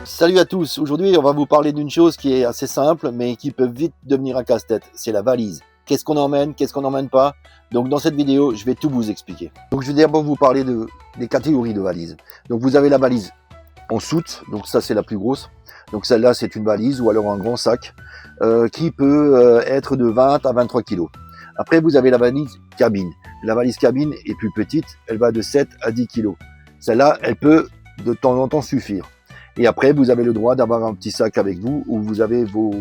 Salut à tous, aujourd'hui on va vous parler d'une chose qui est assez simple mais qui peut vite devenir un casse-tête, c'est la valise. Qu'est-ce qu'on emmène, qu'est-ce qu'on n'emmène pas? Donc dans cette vidéo je vais tout vous expliquer. Donc je vais d'abord vous parler des catégories de valises. Donc vous avez la valise en soute, donc ça c'est la plus grosse. Donc celle-là c'est une valise ou alors un grand sac qui peut être de 20 à 23 kg. Après vous avez la valise cabine. La valise cabine est plus petite, elle va de 7 à 10 kg. Celle-là elle peut de temps en temps suffire. Et après, vous avez le droit d'avoir un petit sac avec vous où vous avez vos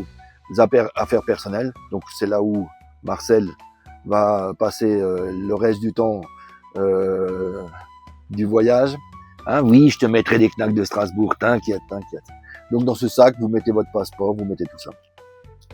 affaires personnelles. Donc, c'est là où Marcel va passer le reste du temps du voyage. Hein, oui, je te mettrai des knacks de Strasbourg, t'inquiète, t'inquiète. Donc, dans ce sac, vous mettez votre passeport, vous mettez tout ça.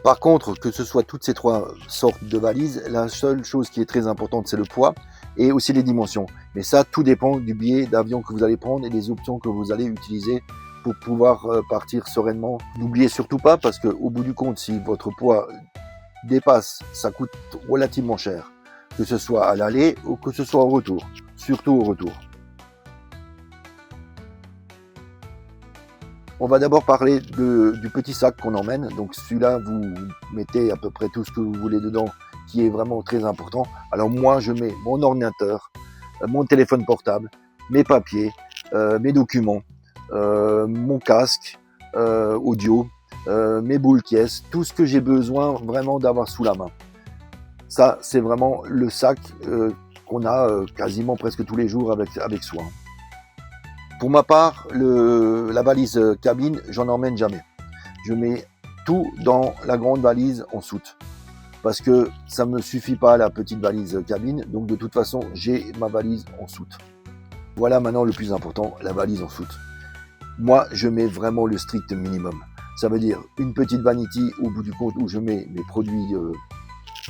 Par contre, que ce soit toutes ces trois sortes de valises, la seule chose qui est très importante, c'est le poids et aussi les dimensions. Mais ça, tout dépend du billet d'avion que vous allez prendre et des options que vous allez utiliser pour pouvoir partir sereinement. N'oubliez surtout pas, parce qu'au bout du compte, si votre poids dépasse, ça coûte relativement cher, que ce soit à l'aller ou que ce soit au retour, surtout au retour. On va d'abord parler du petit sac qu'on emmène. Donc celui-là, vous mettez à peu près tout ce que vous voulez dedans, qui est vraiment très important. Alors moi, je mets mon ordinateur, mon téléphone portable, mes papiers, mes documents, mon casque audio, mes boules caisses, tout ce que j'ai besoin vraiment d'avoir sous la main. Ça, c'est vraiment le sac qu'on a quasiment presque tous les jours avec soi. Pour ma part, la valise cabine, j'en emmène jamais. Je mets tout dans la grande valise en soute. Parce que ça ne me suffit pas la petite valise cabine, donc de toute façon, j'ai ma valise en soute. Voilà maintenant le plus important, la valise en soute. Moi, je mets vraiment le strict minimum. Ça veut dire une petite vanity au bout du compte où je mets mes produits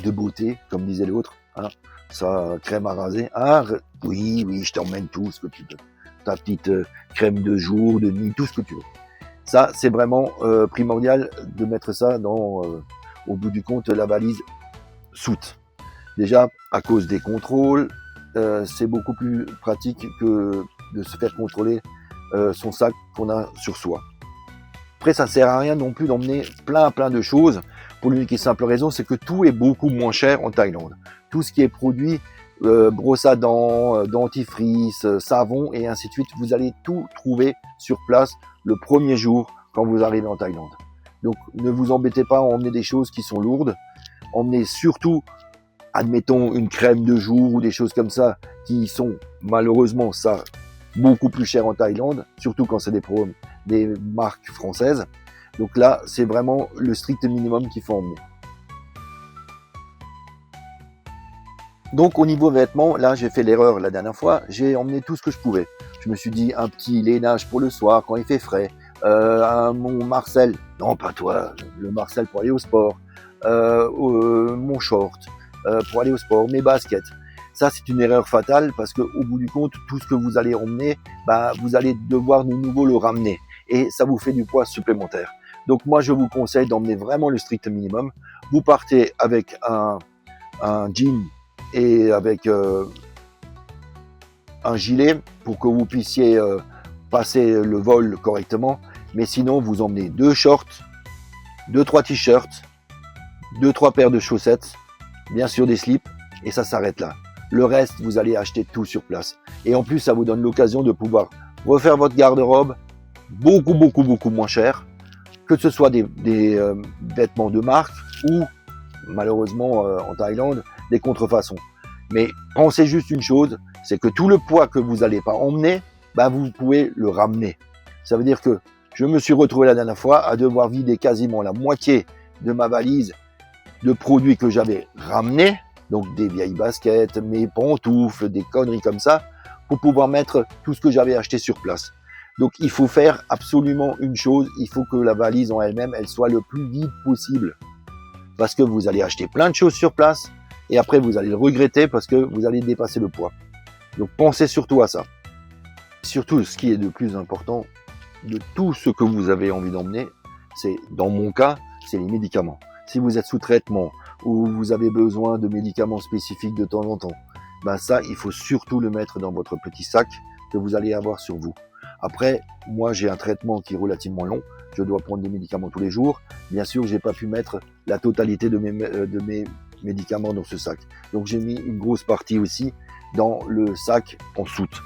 de beauté, comme disait l'autre. Hein, ça, crème à raser. Ah, oui, je t'emmène tout ce que tu veux. Ta petite crème de jour, de nuit, tout ce que tu veux. Ça, c'est vraiment primordial de mettre ça dans, au bout du compte, la valise soute. Déjà, à cause des contrôles, c'est beaucoup plus pratique que de se faire contrôler son sac qu'on a sur soi. Après, ça ne sert à rien non plus d'emmener plein de choses pour l'unique et simple raison, c'est que tout est beaucoup moins cher en Thaïlande. Tout ce qui est produit, brosse à dents, dentifrice, savon et ainsi de suite, vous allez tout trouver sur place le premier jour quand vous arrivez en Thaïlande. Donc ne vous embêtez pas à emmener des choses qui sont lourdes. Emmenez surtout, admettons, une crème de jour ou des choses comme ça qui sont malheureusement ça beaucoup plus cher en Thaïlande, surtout quand c'est des marques françaises. Donc là, c'est vraiment le strict minimum qu'il faut emmener. Donc au niveau vêtements, là j'ai fait l'erreur la dernière fois, j'ai emmené tout ce que je pouvais. Je me suis dit un petit lainage pour le soir quand il fait frais, mon Marcel, non pas toi, le Marcel pour aller au sport, mon short pour aller au sport, mes baskets. Ça, c'est une erreur fatale parce qu'au bout du compte, tout ce que vous allez emmener, vous allez devoir de nouveau le ramener et ça vous fait du poids supplémentaire. Donc moi, je vous conseille d'emmener vraiment le strict minimum. Vous partez avec un jean et avec un gilet pour que vous puissiez passer le vol correctement. Mais sinon, vous emmenez 2 shorts, 2-3 t-shirts, 2-3 paires de chaussettes, bien sûr des slips, et ça s'arrête là. Le reste, vous allez acheter tout sur place. Et en plus, ça vous donne l'occasion de pouvoir refaire votre garde-robe beaucoup moins cher, que ce soit des vêtements de marque ou, malheureusement, en Thaïlande, des contrefaçons. Mais pensez juste une chose, c'est que tout le poids que vous n'allez pas emmener, vous pouvez le ramener. Ça veut dire que je me suis retrouvé la dernière fois à devoir vider quasiment la moitié de ma valise de produits que j'avais ramenés, donc des vieilles baskets, mes pantoufles, des conneries comme ça, pour pouvoir mettre tout ce que j'avais acheté sur place. Donc il faut faire absolument une chose, il faut que la valise en elle-même, elle soit le plus vide possible. Parce que vous allez acheter plein de choses sur place, et après vous allez le regretter parce que vous allez dépasser le poids. Donc pensez surtout à ça. Surtout, ce qui est le plus important de tout ce que vous avez envie d'emmener, c'est, dans mon cas, c'est les médicaments. Si vous êtes sous traitement ou vous avez besoin de médicaments spécifiques de temps en temps, ça, il faut surtout le mettre dans votre petit sac que vous allez avoir sur vous. Après, moi, j'ai un traitement qui est relativement long. Je dois prendre des médicaments tous les jours. Bien sûr, j'ai pas pu mettre la totalité de mes médicaments dans ce sac. Donc, j'ai mis une grosse partie aussi dans le sac en soute.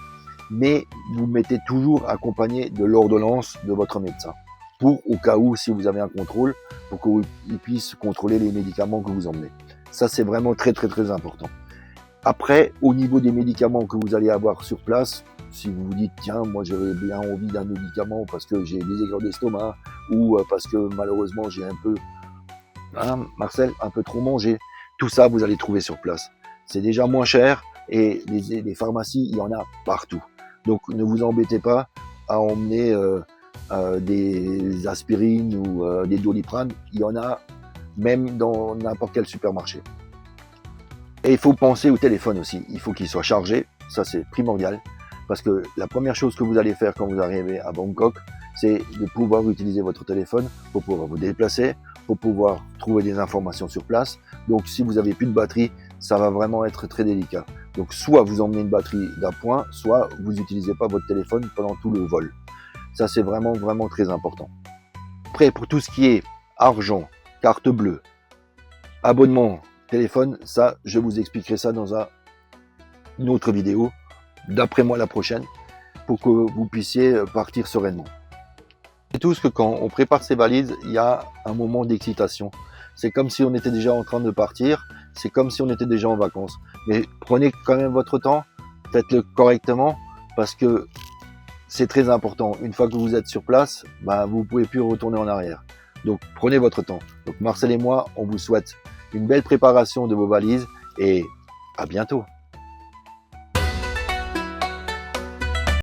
Mais vous mettez toujours accompagné de l'ordonnance de votre médecin. Pour, au cas où, si vous avez un contrôle, pour qu'il puisse contrôler les médicaments que vous emmenez. Ça, c'est vraiment très, très, très important. Après, au niveau des médicaments que vous allez avoir sur place, si vous vous dites, tiens, moi j'aurais bien envie d'un médicament parce que j'ai des aigreurs d'estomac ou parce que malheureusement j'ai un peu, hein, Marcel, un peu trop mangé, tout ça vous allez trouver sur place. C'est déjà moins cher et les pharmacies, il y en a partout. Donc ne vous embêtez pas à emmener des aspirines ou des Doliprane, il y en a même dans n'importe quel supermarché. Et il faut penser au téléphone aussi, il faut qu'il soit chargé, ça c'est primordial, parce que la première chose que vous allez faire quand vous arrivez à Bangkok, c'est de pouvoir utiliser votre téléphone pour pouvoir vous déplacer, pour pouvoir trouver des informations sur place. Donc si vous n'avez plus de batterie, ça va vraiment être très délicat. Donc soit vous emmenez une batterie d'appoint, soit vous n'utilisez pas votre téléphone pendant tout le vol. Ça c'est vraiment, vraiment très important. Après, pour tout ce qui est argent, carte bleue, abonnement, téléphone, ça, je vous expliquerai ça dans une autre vidéo, d'après moi la prochaine, pour que vous puissiez partir sereinement. C'est tout ce que quand on prépare ses valises, il y a un moment d'excitation. C'est comme si on était déjà en train de partir, c'est comme si on était déjà en vacances. Mais prenez quand même votre temps, faites-le correctement, parce que c'est très important. Une fois que vous êtes sur place, vous ne pouvez plus retourner en arrière. Donc prenez votre temps. Donc Marcel et moi, on vous souhaite une belle préparation de vos valises et à bientôt.